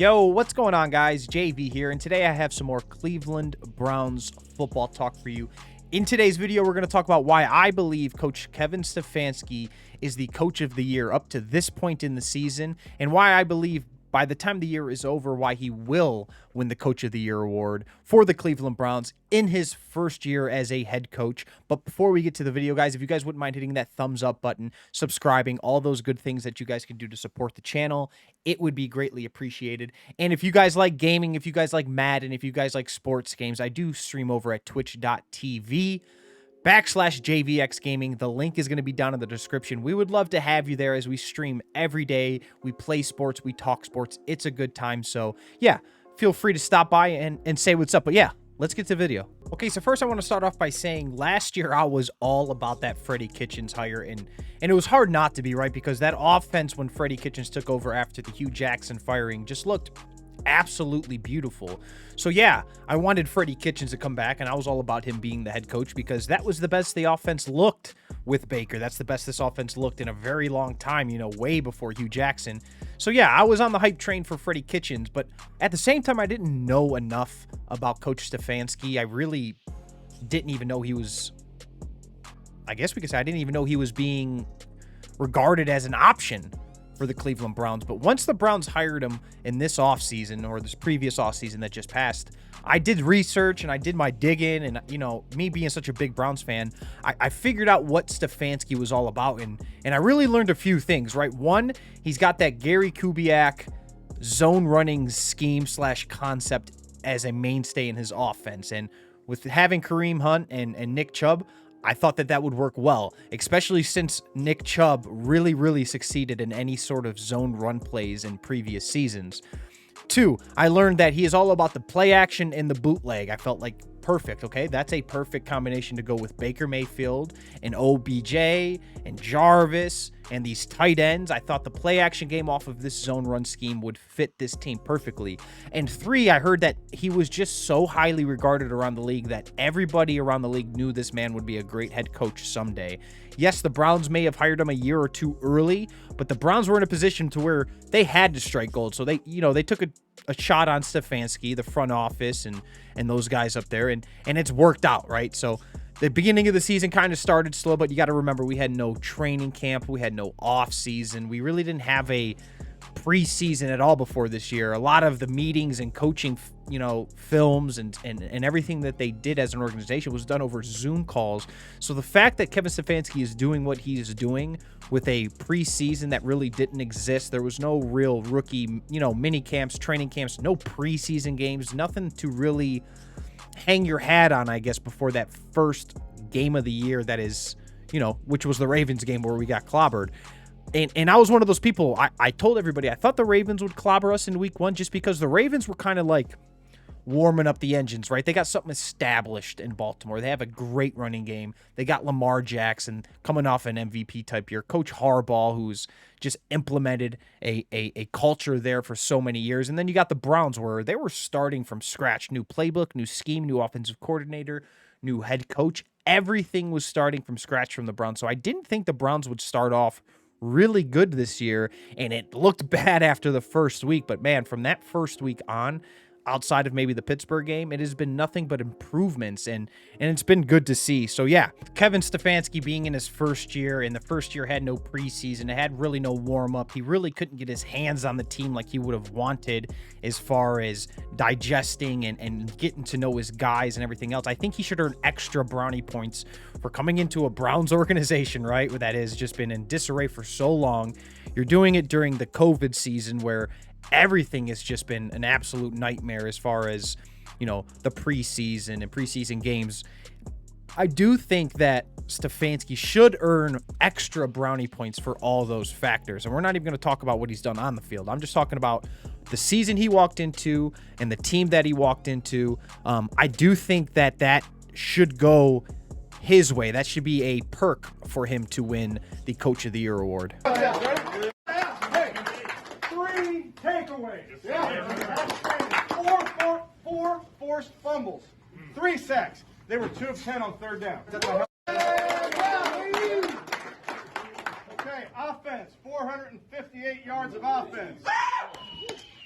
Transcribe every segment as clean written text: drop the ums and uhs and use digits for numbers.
Yo, what's going on, guys? JV here, and today I have some more Cleveland Browns football talk for you. In today's video, we're going to talk about why I believe Coach Kevin Stefanski is the coach of the year up to this point in the season, and why I believe by the time the year is over, why he will win the Coach of the Year award for the Cleveland Browns in his first year as a head coach. But before we get to the video, guys, if you guys wouldn't mind hitting that thumbs up button, subscribing, all those good things that you guys can do to support the channel, it would be greatly appreciated. And if you guys like gaming, if you guys like Madden, if you guys like sports games, I do stream over at twitch.tv/JVX Gaming. The link is going to be down in the description. We would love to have you there as we stream every day. We play sports, we talk sports. It's a good time. So yeah, feel free to stop by and say what's up. But yeah, let's get to the video. Okay, so first I want to start off by saying last year I was all about that Freddie Kitchens hire, and it was hard not to be, right? Because that offense when Freddie Kitchens took over after the Hugh Jackson firing just looked absolutely beautiful. So yeah, I wanted Freddie Kitchens to come back, and I was all about him being the head coach because that was the best the offense looked with Baker. That's the best this offense looked in a very long time, you know, way before Hugh Jackson. So yeah, I was on the hype train for Freddie Kitchens, but at the same time, I didn't know enough about Coach Stefanski. I really didn't even know he was, I guess we could say I didn't even know he was being regarded as an option for the Cleveland Browns. But once the Browns hired him in this offseason, or this previous offseason that just passed, I did research and I did my digging, and you know, me being such a big Browns fan, I figured out what Stefanski was all about, and I really learned a few things, right? One, he's got that Gary Kubiak zone running scheme / concept as a mainstay in his offense, and with having Kareem Hunt and Nick Chubb, I thought that would work well, especially since Nick Chubb really succeeded in any sort of zone run plays in previous seasons. Two, I learned that he is all about the play action and the bootleg. I felt like perfect, okay? That's a perfect combination to go with Baker Mayfield and OBJ and Jarvis and these tight ends. I thought the play action game off of this zone run scheme would fit this team perfectly. And three, I heard that he was just so highly regarded around the league that everybody around the league knew this man would be a great head coach someday. Yes, the Browns may have hired him a year or two early, but the Browns were in a position to where they had to strike gold. So they took a shot on Stefanski, the front office, and those guys up there, and it's worked out, right? So the beginning of the season kind of started slow, but you got to remember we had no training camp, we had no off season, we really didn't have a preseason at all before this year. A lot of the meetings and coaching, films and everything that they did as an organization was done over Zoom calls. So the fact that Kevin Stefanski is doing what he is doing with a preseason that really didn't exist, there was no real rookie, mini camps, training camps, no preseason games, nothing to really hang your hat on, I guess, before that first game of the year that is, which was the Ravens game where we got clobbered. And I was one of those people, I told everybody I thought the Ravens would clobber us in week one just because the Ravens were kind of like warming up the engines, right? They got something established in Baltimore. They have a great running game. They got Lamar Jackson coming off an MVP type year. Coach Harbaugh, who's just implemented a culture there for so many years. And then you got the Browns where they were starting from scratch. New playbook, new scheme, new offensive coordinator, new head coach. Everything was starting from scratch from the Browns. So I didn't think the Browns would start off really good this year, and it looked bad after the first week. But man, from that first week on, outside of maybe the Pittsburgh game, it has been nothing but improvements, and it's been good to see. So yeah, Kevin Stefanski being in his first year, and the first year had no preseason, it had really no warm-up. He really couldn't get his hands on the team like he would have wanted as far as digesting and getting to know his guys and everything else. I think he should earn extra brownie points for coming into a Browns organization, right, that has just been in disarray for so long. You're doing it during the COVID season where everything has just been an absolute nightmare as far as, the preseason and preseason games. I do think that Stefanski should earn extra brownie points for all those factors. And we're not even going to talk about what he's done on the field. I'm just talking about the season he walked into and the team that he walked into. I do think that should go his way. That should be a perk for him to win the Coach of the Year award. Takeaways. Four forced fumbles. 3 sacks. They were 2 of 10 on third down. Okay, offense. 458 yards of offense.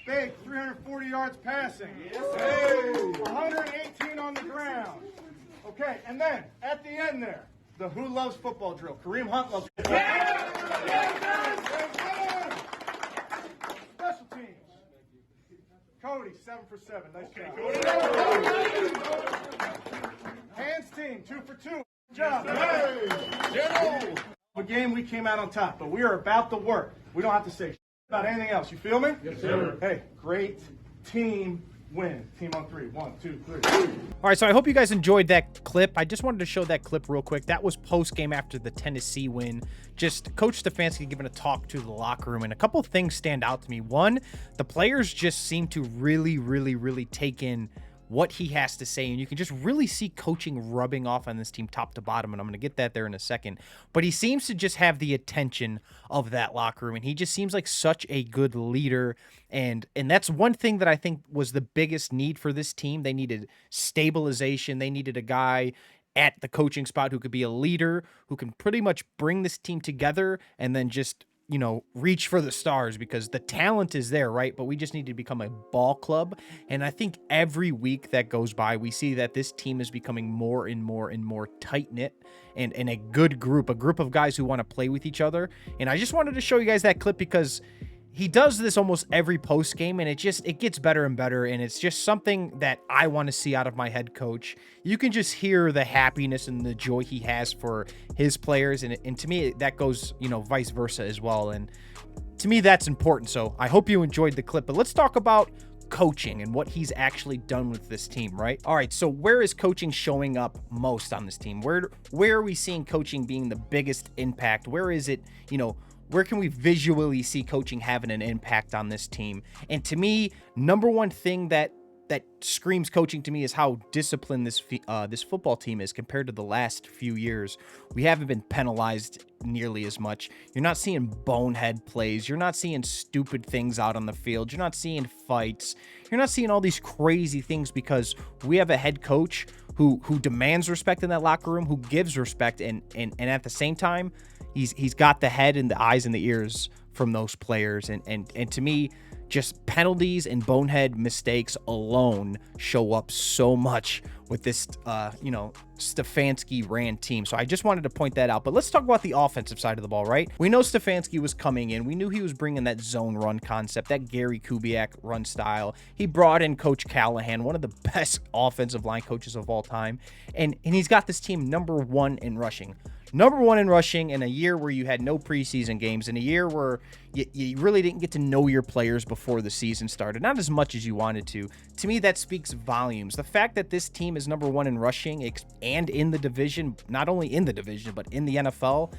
Big, 340 yards passing. Hey, 118 on the ground. Okay, and then at the end there, the Who Loves Football drill. Kareem Hunt loves football. Special teams. Cody, 7 for 7. Nice job. Hands team, 2 for 2. Good job. Hey. A game we came out on top, but we are about the work. We don't have to say about anything else. You feel me? Yes, sir. Hey, great team win. Team on 3. 1, 2, 3. All right, so I hope you guys enjoyed that clip. I just wanted to show that clip real quick. That was post-game after the Tennessee win. Just Coach Stefanski giving a talk to the locker room, and a couple things stand out to me. One, the players just seem to really take in what he has to say, and you can just really see coaching rubbing off on this team top to bottom, and I'm going to get that there in a second. But he seems to just have the attention of that locker room, and he just seems like such a good leader, and that's one thing that I think was the biggest need for this team. They needed stabilization. They needed a guy at the coaching spot who could be a leader, who can pretty much bring this team together and then just, you know, reach for the stars, because the talent is there, right? But we just need to become a ball club. And I think every week that goes by, we see that this team is becoming more and more tight-knit and a good group, a group of guys who want to play with each other. And I just wanted to show you guys that clip because he does this almost every post game, and it gets better and better, and it's just something that I want to see out of my head coach. You can just hear the happiness and the joy he has for his players, and to me that goes, you know, vice versa as well, and to me that's important. So I hope you enjoyed the clip, but let's talk about coaching and what he's actually done with this team, right? All right, so where is coaching showing up most on this team? Where are we seeing coaching being the biggest impact? Where is it, you know, where can we visually see coaching having an impact on this team? And to me, number one thing that screams coaching to me is how disciplined this football team is compared to the last few years. We haven't been penalized nearly as much. You're not seeing bonehead plays. You're not seeing stupid things out on the field. You're not seeing fights. You're not seeing all these crazy things because we have a head coach who demands respect in that locker room, who gives respect, and at the same time, he's got the head and the eyes and the ears from those players. And to me, just penalties and bonehead mistakes alone show up so much with this, you know, Stefanski ran team. So I just wanted to point that out. But let's talk about the offensive side of the ball, right? We know Stefanski was coming in. We knew he was bringing that zone run concept, that Gary Kubiak run style. He brought in Coach Callahan, one of the best offensive line coaches of all time. And he's got this team number one in rushing. Number one in rushing in a year where you had no preseason games, in a year where you really didn't get to know your players before the season started, not as much as you wanted to. To me, that speaks volumes. The fact that this team is number one in rushing and in the division, not only in the division, but in the NFL,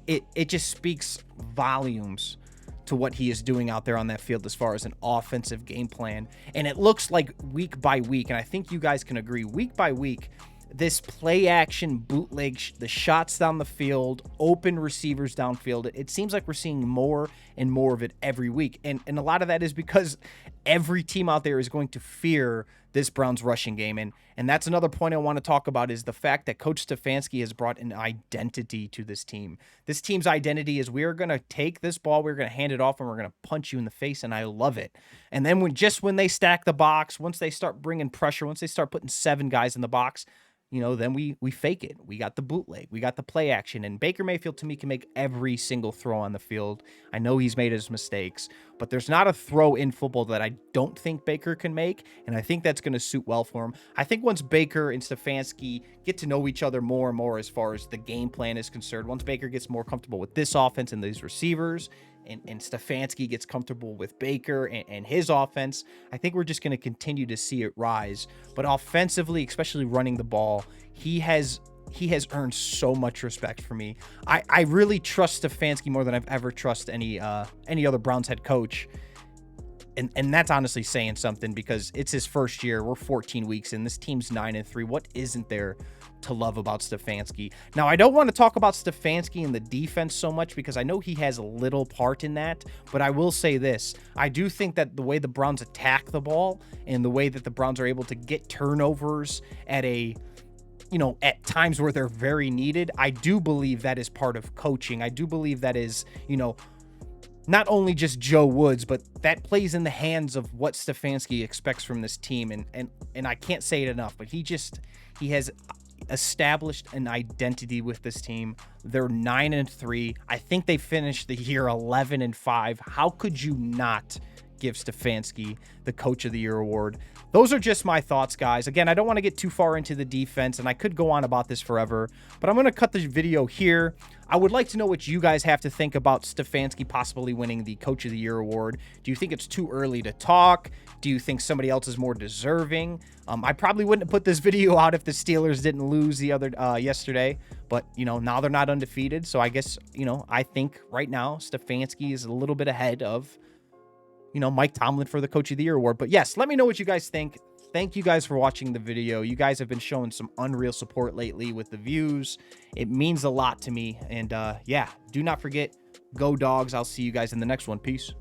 it just speaks volumes to what he is doing out there on that field as far as an offensive game plan. And it looks like week by week, and I think you guys can agree, week by week, this play action bootleg, the shots down the field, open receivers downfield, it seems like we're seeing more and more of it every week. And a lot of that is because every team out there is going to fear this Browns rushing game. And that's another point I want to talk about, is the fact that Coach Stefanski has brought an identity to this team. This team's identity is, we're going to take this ball, we're going to hand it off, and we're going to punch you in the face, and I love it. And then when they stack the box, once they start bringing pressure, once they start putting 7 guys in the box, you know, then we fake it. We got the bootleg. We got the play action. And Baker Mayfield, to me, can make every single throw on the field. I know he's made his mistakes, but there's not a throw in football that I don't think Baker can make, and I think that's going to suit well for him. I think once Baker and Stefanski get to know each other more and more as far as the game plan is concerned, once Baker gets more comfortable with this offense and these receivers, and Stefanski gets comfortable with Baker and his offense, I think we're just going to continue to see it rise. But offensively, especially running the ball, he has earned so much respect for me. I really trust Stefanski more than I've ever trusted any other Browns head coach. And that's honestly saying something, because it's his first year. We're 14 weeks in. This team's 9-3. What isn't there to love about Stefanski? Now, I don't want to talk about Stefanski and the defense so much, because I know he has a little part in that, but I will say this. I do think that the way the Browns attack the ball and the way that the Browns are able to get turnovers at at times where they're very needed, I do believe that is part of coaching. I do believe that is, not only just Joe Woods, but that plays in the hands of what Stefanski expects from this team. And I can't say it enough, but he has established an identity with this team. They're 9-3. I think they finished the year 11-5. How could you not give Stefanski the Coach of the Year award? Those are just my thoughts, guys. Again, I don't want to get too far into the defense, and I could go on about this forever, but I'm going to cut the video here. I would like to know what you guys have to think about Stefanski possibly winning the Coach of the Year award. Do you think it's too early to talk? Do you think somebody else is more deserving? I probably wouldn't have put this video out if the Steelers didn't lose yesterday, but, you know, now they're not undefeated. So I guess, you know, I think right now Stefanski is a little bit ahead of, you know, Mike Tomlin for the Coach of the Year award. But yes, let me know what you guys think. Thank you guys for watching the video. You guys have been showing some unreal support lately with the views. It means a lot to me. And yeah, do not forget, go Dogs. I'll see you guys in the next one. Peace.